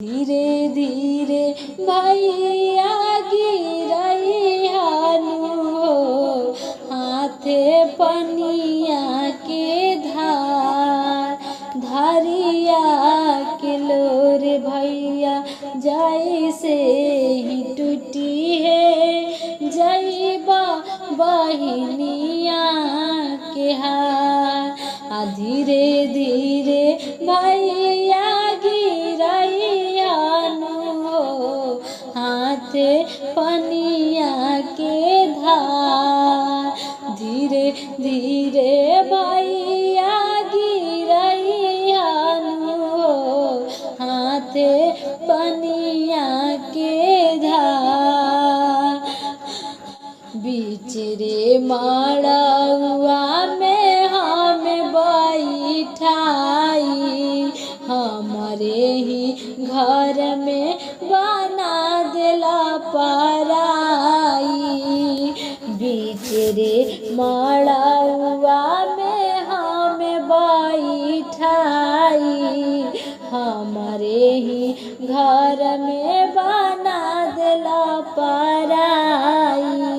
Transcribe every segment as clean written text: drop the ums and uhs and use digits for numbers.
धीरे धीरे भैया गिरैहानु हो, हाथे पनिया के धार धारिया के लोर भैया जैसे ही टूटी है जैबा बहिनिया के हार। धीरे धीरे भैया गिरैहानु हो, हाथे पनिया के धार धीरे धीरे भैया गिरैहानु हो, हाथे पनिया के धार। बीच रे मड़उआ में हमें बैठाई, हमारे ही घर में बना देला पराई। बीच रे मड़उआ में हमें बैठाई, हमारे ही घर में बना देला पराई।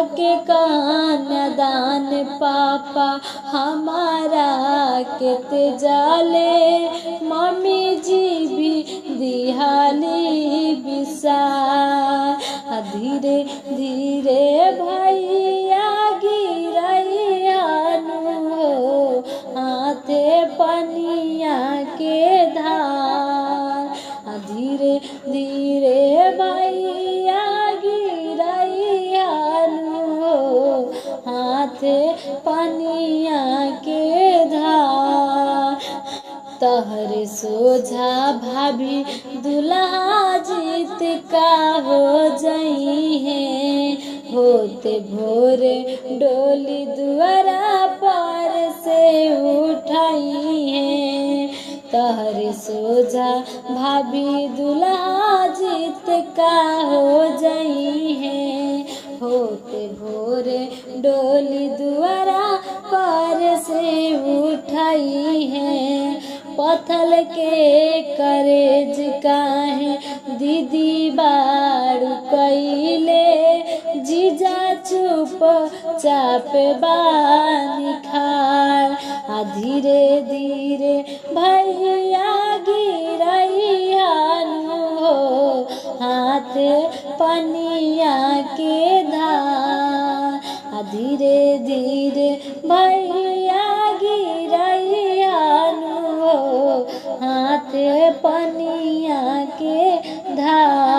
के कानदान पापा हमारा केत जाले, मम्मी जी भी दिहाली बिसार। धीरे धीरे भैया गिरैहानु हो, हाथे पनिया के धार। धीरे धीरे भैया गिरैहानु हो, हाथे पनिया के धार। तहरे सोझा भाभी दुल्हा जीत का हो जई है, होते भोरे डोली दुआरा पर से उठाई है। तहरे सोझा भाभी दुल्हा जीत का हो जई है, होते भोरे डोली दुआरा पर से उठाई है। पत्थल के करेज काहे दीदी बाड़ू कैले, जीजा चुप चाप बानी खार। धीरे धीरे भैया गिरैहानु हो, हाथे पनिया के धार। धीरे धीरे भैया गिरैहानु हो, हाथे पनिया के धार।